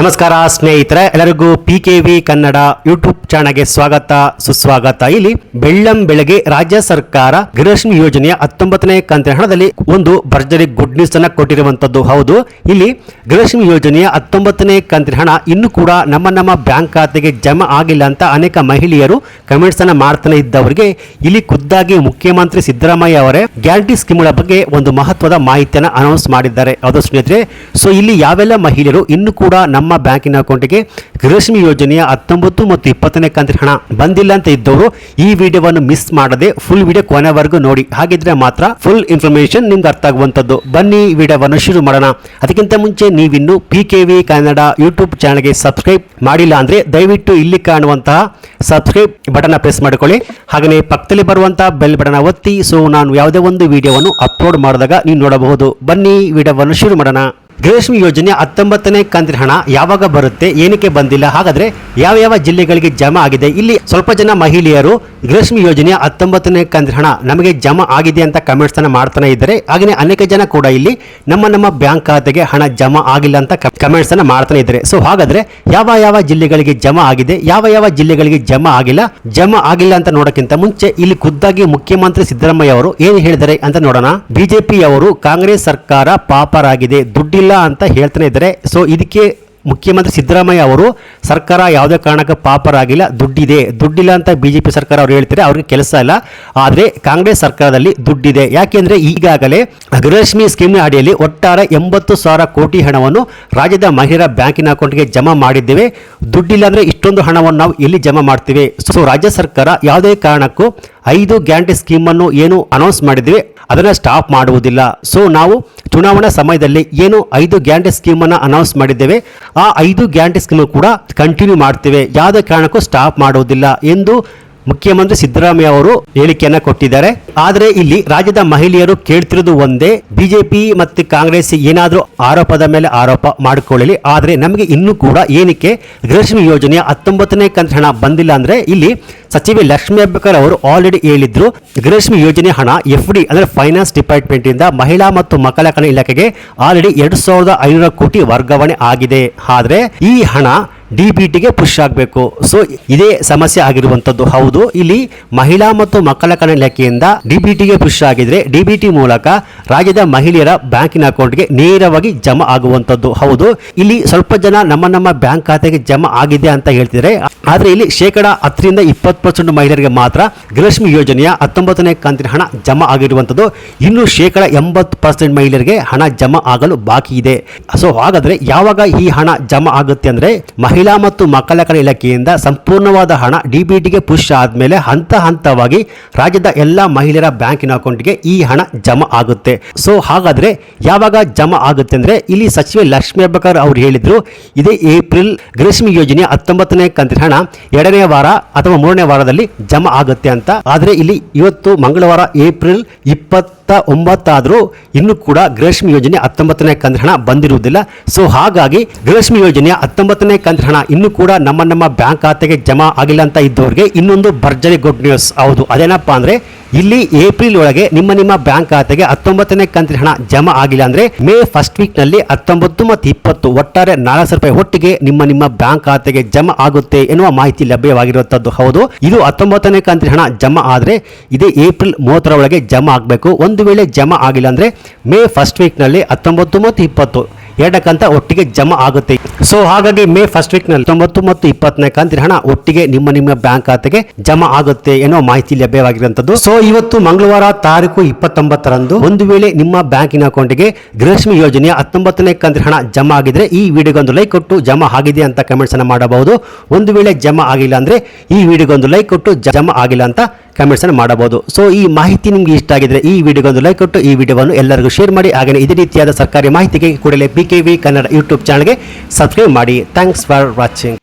ನಮಸ್ಕಾರ ಸ್ನೇಹಿತರೆ, ಎಲ್ಲರಿಗೂ PKV ಕನ್ನಡ ಯೂಟ್ಯೂಬ್ ಚಾನಲ್ಗೆ ಸ್ವಾಗತ ಸುಸ್ವಾಗತ. ಇಲ್ಲಿ ಬೆಳ್ಳಂಬೆಳಗ್ಗೆ ರಾಜ್ಯ ಸರ್ಕಾರ ಗೃಹಲಕ್ಷ್ಮಿ ಯೋಜನೆಯ 19ನೇ ಕಂತಿನ ಹಣದಲ್ಲಿ ಒಂದು ಭರ್ಜರಿ ಗುಡ್ ನ್ಯೂಸ್ ಅನ್ನ ಕೊಟ್ಟಿರುವಂತದ್ದು. ಹೌದು, ಇಲ್ಲಿ ಗೃಹಲಕ್ಷ್ಮಿ ಯೋಜನೆಯ 19ನೇ ಕಂತಿನ ಹಣ ಇನ್ನೂ ಕೂಡ ನಮ್ಮ ಬ್ಯಾಂಕ್ ಖಾತೆಗೆ ಜಮಾ ಆಗಿಲ್ಲ ಅಂತ ಅನೇಕ ಮಹಿಳೆಯರು ಕಮೆಂಟ್ಸ್ ಅನ್ನ ಮಾಡ್ತಾನೆ ಇದ್ದವರಿಗೆ ಇಲ್ಲಿ ಖುದ್ದಾಗಿ ಮುಖ್ಯಮಂತ್ರಿ ಸಿದ್ದರಾಮಯ್ಯ ಅವರೇ ಗ್ಯಾರಂಟಿ ಸ್ಕೀಮ್ಗಳ ಬಗ್ಗೆ ಒಂದು ಮಹತ್ವದ ಮಾಹಿತಿಯನ್ನು ಅನೌನ್ಸ್ ಮಾಡಿದ್ದಾರೆ. ಹೌದು ಸ್ನೇಹಿತರೆ, ಸೊ ಇಲ್ಲಿ ಯಾವೆಲ್ಲ ಮಹಿಳೆಯರು ಇನ್ನೂ ಕೂಡ ನಮ್ಮ ಬ್ಯಾಂಕಿನ ಅಕೌಂಟ್ಗೆ ಗೃಹಲಕ್ಷ್ಮಿ ಯೋಜನೆಯ 19 ಮತ್ತು 20ನೇ ಕಂತಿನ ಹಣ ಬಂದಿಲ್ಲ ಅಂತ ಇದ್ದವರು ಈ ವಿಡಿಯೋವನ್ನು ಮಿಸ್ ಮಾಡದೆ ಫುಲ್ ವಿಡಿಯೋ ಕೊನೆವರೆಗೂ ನೋಡಿ. ಹಾಗಿದ್ರೆ ಮಾತ್ರ ಫುಲ್ ಇನ್ಫಾರ್ಮೇಶನ್ ನಿಮ್ಗೆ ಅರ್ಥ ಆಗುವಂತದ್ದು. ಬನ್ನಿ ವಿಡಿಯೋವನ್ನು ಶುರು ಮಾಡೋಣ. ಅದಕ್ಕಿಂತ ಮುಂಚೆ ನೀವಿನ್ನು PKV ಕನ್ನಡ ಯೂಟ್ಯೂಬ್ ಚಾನಲ್ಗೆ ಸಬ್ಸ್ಕ್ರೈಬ್ ಮಾಡಿಲ್ಲ ಅಂದ್ರೆ ದಯವಿಟ್ಟು ಇಲ್ಲಿ ಕಾಣುವಂತಹ ಸಬ್ಸ್ಕ್ರೈಬ್ ಬಟನ್ ಪ್ರೆಸ್ ಮಾಡಿಕೊಳ್ಳಿ. ಹಾಗೆಯೇ ಪಕ್ಕದಲ್ಲಿ ಬರುವಂತಹ ಬೆಲ್ ಬಟನ್ ಒತ್ತಿ, ಸೊ ನಾನು ಯಾವುದೇ ಒಂದು ವಿಡಿಯೋವನ್ನು ಅಪ್ಲೋಡ್ ಮಾಡಿದಾಗ ನೀವು ನೋಡಬಹುದು. ಬನ್ನಿ ವಿಡಿಯೋವನ್ನು ಶುರು ಮಾಡೋಣ. ಗೃಹಲಕ್ಷ್ಮಿ ಯೋಜನೆ 19ನೇ ಕಂತಿನ ಹಣ ಯಾವಾಗ ಬರುತ್ತೆ, ಏನಕ್ಕೆ ಬಂದಿಲ್ಲ, ಹಾಗಾದ್ರೆ ಯಾವ ಜಿಲ್ಲೆಗಳಿಗೆ ಜಮಾ ಆಗಿದೆ? ಇಲ್ಲಿ ಸ್ವಲ್ಪ ಜನ ಮಹಿಳೆಯರು ಗೃಹಲಕ್ಷ್ಮಿ ಯೋಜನೆಯ 19ನೇ ಕಂತಿನ ಹಣ ನಮಗೆ ಜಮಾ ಆಗಿದೆ ಅಂತ ಕಮೆಂಟ್ಸ್ ಅನ್ನ ಮಾಡ್ತಾನೆ ಇದ್ದಾರೆ. ಹಾಗೆ ಅನೇಕ ಜನ ಕೂಡ ಇಲ್ಲಿ ನಮ್ಮ ಬ್ಯಾಂಕ್ ಖಾತೆಗೆ ಹಣ ಜಮಾ ಆಗಿಲ್ಲ ಅಂತ ಕಮೆಂಟ್ಸ್ ಅನ್ನ ಮಾಡ್ತಾನೆ ಇದ್ದಾರೆ. ಸೊ ಹಾಗಾದ್ರೆ ಯಾವ ಜಿಲ್ಲೆಗಳಿಗೆ ಜಮಾ ಆಗಿದೆ, ಯಾವ ಜಿಲ್ಲೆಗಳಿಗೆ ಜಮಾ ಆಗಿಲ್ಲ ಅಂತ ನೋಡೋಕ್ಕಿಂತ ಮುಂಚೆ ಇಲ್ಲಿ ಖುದ್ದಾಗಿ ಮುಖ್ಯಮಂತ್ರಿ ಸಿದ್ದರಾಮಯ್ಯ ಅವರು ಏನು ಹೇಳಿದ್ದಾರೆ ಅಂತ ನೋಡೋಣ. ಬಿಜೆಪಿ ಅವರು ಕಾಂಗ್ರೆಸ್ ಸರ್ಕಾರ ಪಾಪರಾಗಿದೆ, ದುಡ್ಡಿಲ್ಲ ಅಂತ ಹೇಳ್ತಾನೆ ಇದ್ದಾರೆ. ಸೊ ಇದಕ್ಕೆ ಮುಖ್ಯಮಂತ್ರಿ ಸಿದ್ದರಾಮಯ್ಯ ಅವರು ಸರ್ಕಾರ ಯಾವುದೇ ಕಾರಣಕ್ಕೆ ಪಾಪರಾಗಿಲ್ಲ, ದುಡ್ಡಿಲ್ಲ ಅಂತ ಬಿಜೆಪಿ ಸರ್ಕಾರ ಅವರು ಹೇಳ್ತಾರೆ. ಅವ್ರಿಗೆ ಕೆಲಸ ಇಲ್ಲ. ಆದರೆ ಕಾಂಗ್ರೆಸ್ ಸರ್ಕಾರದಲ್ಲಿ ದುಡ್ಡಿದೆ. ಯಾಕೆಂದ್ರೆ ಈಗಾಗಲೇ ಗೃಹಲಕ್ಷ್ಮಿ ಸ್ಕೀಮ್ನ ಅಡಿಯಲ್ಲಿ ಒಟ್ಟಾರೆ 80,000 ಕೋಟಿ ಹಣವನ್ನು ರಾಜ್ಯದ ಮಹಿಳೆಯರ ಬ್ಯಾಂಕಿನ ಅಕೌಂಟ್ಗೆ ಜಮಾ ಮಾಡಿದ್ದೇವೆ. ದುಡ್ಡಿಲ್ಲ ಅಂದ್ರೆ ಇಷ್ಟೊಂದು ಹಣವನ್ನು ನಾವು ಎಲ್ಲಿ ಜಮಾ ಮಾಡ್ತೀವಿ? ಸೊ ರಾಜ್ಯ ಸರ್ಕಾರ ಯಾವುದೇ ಕಾರಣಕ್ಕೂ 5 ಗ್ಯಾರಂಟಿ ಸ್ಕೀಮ್ ಅನ್ನು ಏನು ಅನೌನ್ಸ್ ಮಾಡಿದ್ವಿ ಅದನ್ನ ಸ್ಟಾಪ್ ಮಾಡುವುದಿಲ್ಲ. ಸೊ ನಾವು ಚುನಾವಣಾ ಸಮಯದಲ್ಲಿ ಏನು 5 ಗ್ಯಾರಂಟಿ ಸ್ಕೀಮ್ ಅನ್ನ ಅನೌನ್ಸ್ ಮಾಡಿದ್ದೇವೆ, ಆ 5 ಗ್ಯಾರಂಟಿ ಸ್ಕೀಮ್ ಕೂಡ ಕಂಟಿನ್ಯೂ ಮಾಡ್ತೇವೆ, ಯಾವುದೇ ಕಾರಣಕ್ಕೂ ಸ್ಟಾಪ್ ಮಾಡುವುದಿಲ್ಲ ಎಂದು ಮುಖ್ಯಮಂತ್ರಿ ಸಿದ್ದರಾಮಯ್ಯ ಅವರು ಹೇಳಿಕೆಯನ್ನ ಕೊಟ್ಟಿದ್ದಾರೆ. ಆದರೆ ಇಲ್ಲಿ ರಾಜ್ಯದ ಮಹಿಳೆಯರು ಕೇಳ್ತಿರೋದು ಒಂದೇ, ಬಿಜೆಪಿ ಮತ್ತು ಕಾಂಗ್ರೆಸ್ ಏನಾದರೂ ಆರೋಪದ ಮೇಲೆ ಆರೋಪ ಮಾಡಿಕೊಳ್ಳಲಿ, ಆದರೆ ನಮಗೆ ಇನ್ನೂ ಕೂಡ ಏನಕ್ಕೆ ಗೃಹಲಕ್ಷ್ಮಿ ಯೋಜನೆಯ 19ನೇ ಕಂತಿನ ಹಣ ಬಂದಿಲ್ಲ ಅಂದ್ರೆ ಇಲ್ಲಿ ಸಚಿವೆ ಲಕ್ಷ್ಮೀ ಹೆಬ್ಬಾಳ್ಕರ್ ಅವರು ಆಲ್ರೆಡಿ ಹೇಳಿದ್ರು, ಗೃಹಲಕ್ಷ್ಮಿ ಯೋಜನೆ ಹಣ FD ಅಂದ್ರೆ ಫೈನಾನ್ಸ್ ಡಿಪಾರ್ಟ್ಮೆಂಟ್ ಇಂದ ಮಹಿಳಾ ಮತ್ತು ಮಕ್ಕಳ ಕಲ್ಯಾಣ ಇಲಾಖೆಗೆ ಆಲ್ರೆಡಿ 2,500 ಕೋಟಿ ವರ್ಗಾವಣೆ ಆಗಿದೆ. ಆದ್ರೆ ಈ ಹಣ DBTಗೆ ಪುಷ್ ಆಗಬೇಕು. ಸೊ ಇದೇ ಸಮಸ್ಯೆ ಆಗಿರುವಂತದ್ದು. ಹೌದು, ಇಲ್ಲಿ ಮಹಿಳಾ ಮತ್ತು ಮಕ್ಕಳ ಕಲ್ಯಾಣ ಇಲಾಖೆಯಿಂದ DBTಗೆ ಪುಷ್ ಆಗಿದ್ರೆ DBT ಮೂಲಕ ರಾಜ್ಯದ ಮಹಿಳೆಯರ ಬ್ಯಾಂಕಿನ ಅಕೌಂಟ್ಗೆ ನೇರವಾಗಿ ಜಮಾ ಆಗುವಂತದ್ದು. ಹೌದು, ಇಲ್ಲಿ ಸ್ವಲ್ಪ ಜನ ನಮ್ಮ ಬ್ಯಾಂಕ್ ಖಾತೆಗೆ ಜಮಾ ಆಗಿದೆ ಅಂತ ಹೇಳ್ತಿದ್ದಾರೆ. ಆದ್ರೆ ಇಲ್ಲಿ 10% ಇಂದ 20% ಮಹಿಳೆಯರಿಗೆ ಮಾತ್ರ ಗೃಹಲಕ್ಷ್ಮಿ ಯೋಜನೆಯ 19ನೇ ಕಂತಿನ ಹಣ ಜಮಾ ಆಗಿರುವಂತದ್ದು. ಇನ್ನು 80% ಮಹಿಳೆಯರಿಗೆ ಹಣ ಜಮಾ ಆಗಲು ಬಾಕಿ ಇದೆ. ಸೊ ಹಾಗಾದ್ರೆ ಯಾವಾಗ ಈ ಹಣ ಜಮಾ ಆಗುತ್ತೆ ಅಂದ್ರೆ ಮಹಿಳಾ ಮತ್ತು ಮಕ್ಕಳ ಕಲ್ಯಾಣ ಇಲಾಖೆಯಿಂದ ಸಂಪೂರ್ಣವಾದ ಹಣ DBTಗೆ ಪುಷ್ ಆದ್ಮೇಲೆ ಹಂತವಾಗಿ ರಾಜ್ಯದ ಎಲ್ಲ ಮಹಿಳೆಯರ ಬ್ಯಾಂಕಿನ ಅಕೌಂಟ್ಗೆ ಈ ಹಣ ಜಮಾ ಆಗುತ್ತೆ. ಸೊ ಹಾಗಾದ್ರೆ ಯಾವಾಗ ಜಮಾ ಆಗುತ್ತೆ ಅಂದ್ರೆ ಇಲ್ಲಿ ಸಚಿವೆ ಲಕ್ಷ್ಮೀ ಹೆಬ್ಬಾಳ್ಕರ್ ಅವರು ಹೇಳಿದ್ರು, ಇದೇ ಏಪ್ರಿಲ್ ಗೃಹಲಕ್ಷ್ಮಿ ಯೋಜನೆಯ 19ನೇ ಕಂತಿನ ಹಣ 2ನೇ ವಾರ ಅಥವಾ 3ನೇ ವಾರದಲ್ಲಿ ಜಮಾ ಆಗುತ್ತೆ ಅಂತ. ಆದ್ರೆ ಇಲ್ಲಿ ಇವತ್ತು ಮಂಗಳವಾರ ಏಪ್ರಿಲ್ 29 ಆದ್ರೂ ಇನ್ನು ಕೂಡ ಗೃಹಲಕ್ಷ್ಮಿ ಯೋಜನೆ 19ನೇ ಕಂತಿನ ಹಣ ಬಂದಿರುವುದಿಲ್ಲ. ಸೊ ಹಾಗಾಗಿ ಗೃಹಲಕ್ಷ್ಮಿ ಯೋಜನೆಯ 19ನೇ ಕಂತಿನ ಹಣ ಇನ್ನು ಕೂಡ ನಮ್ಮ ಬ್ಯಾಂಕ್ ಖಾತೆಗೆ ಜಮಾ ಆಗಿಲ್ಲ ಅಂತ ಇದ್ದವರಿಗೆ ಇನ್ನೊಂದು ಭರ್ಜರಿ ಗುಡ್ ನ್ಯೂಸ್. ಹೌದು, ಅದೇನಪ್ಪಾ ಅಂದ್ರೆ ಇಲ್ಲಿ ಏಪ್ರಿಲ್ ಒಳಗೆ ನಿಮ್ಮ ಬ್ಯಾಂಕ್ ಖಾತೆಗೆ 19ನೇ ಕಂತಿನ ಹಣ ಜಮಾ ಆಗಿಲ್ಲ ಅಂದ್ರೆ ಮೇ ಫಸ್ಟ್ ವೀಕ್ ನಲ್ಲಿ 19 ಮತ್ತು 20 ಒಟ್ಟಾರೆ 400 ರೂಪಾಯಿ ಒಟ್ಟಿಗೆ ನಿಮ್ಮ ಬ್ಯಾಂಕ್ ಖಾತೆಗೆ ಜಮಾ ಆಗುತ್ತೆ ಎನ್ನುವ ಮಾಹಿತಿ ಲಭ್ಯವಾಗಿರುವಂತದ್ದು. ಹೌದು, ಇದು 19ನೇ ಕಂತಿನ ಹಣ ಜಮಾ ಆದ್ರೆ ಇದೇ ಏಪ್ರಿಲ್ 30ರ ಒಳಗೆ ಜಮಾ ಆಗಬೇಕು. ಒಂದು ವೇಳೆ ಜಮಾ ಆಗಿಲ್ಲ ಅಂದ್ರೆ ಮೇ ಫಸ್ಟ್ ವೀಕ್ ನಲ್ಲಿ 19 ಮತ್ತು 20 ಎರಡಕ್ಕಂತ ಒಟ್ಟಿಗೆ ಜಮಾ ಆಗುತ್ತೆ. ಸೊ ಹಾಗಾಗಿ ಮೇ ಫಸ್ಟ್ ವೀಕ್ ನಲ್ಲಿ 19 ಮತ್ತು 20ನೇ ಕಂತಿನ ಹಣ ಒಟ್ಟಿಗೆ ನಿಮ್ಮ ಬ್ಯಾಂಕ್ ಖಾತೆಗೆ ಜಮಾ ಆಗುತ್ತೆ ಎನ್ನುವ ಮಾಹಿತಿ ಲಭ್ಯವಾಗಿರುವಂತದ್ದು. ಸೊ ಇವತ್ತು ಮಂಗಳವಾರ ತಾರೀಕು 29ರಂದು ಒಂದು ವೇಳೆ ನಿಮ್ಮ ಬ್ಯಾಂಕಿನ ಅಕೌಂಟ್ಗೆ ಗೃಹಲಕ್ಷ್ಮಿ ಯೋಜನೆಯ 19ನೇ ಕಂತಿನ ಹಣ ಜಮಾ ಆಗಿದ್ರೆ ಈ ವಿಡಿಯೋಗೊಂದು ಲೈಕ್ ಕೊಟ್ಟು ಜಮಾ ಆಗಿದೆ ಅಂತ ಕಮೆಂಟ್ಸ್ ಅನ್ನ ಮಾಡಬಹುದು. ಒಂದು ವೇಳೆ ಜಮಾ ಆಗಿಲ್ಲ ಅಂದ್ರೆ ಈ ವಿಡಿಯೋಗೊಂದು ಲೈಕ್ ಕೊಟ್ಟು ಜಮಾ ಆಗಿಲ್ಲ ಅಂತ ಕಮೆಂಟ್ಸ್ ಅನ್ನು ಮಾಡಬಹುದು. ಸೊ ಈ ಮಾಹಿತಿ ನಿಮ್ಗೆ ಇಷ್ಟ ಆಗಿದ್ರೆ ಈ ವಿಡಿಯೋಗೊಂದು ಲೈಕ್ ಕೊಟ್ಟು ಈ ವಿಡಿಯೋವನ್ನು ಎಲ್ಲರಿಗೂ ಶೇರ್ ಮಾಡಿ. ಹಾಗೆ ಇದೇ ರೀತಿಯಾದ ಸರ್ಕಾರಿ ಮಾಹಿತಿಗೆ ಕೂಡಲೇ PKV ಕನ್ನಡ ಯೂಟ್ಯೂಬ್ ಚಾನಲ್ಗೆ ಸಬ್ಸ್ಕ್ರೈಬ್ ಮಾಡಿ. Thanks for watching.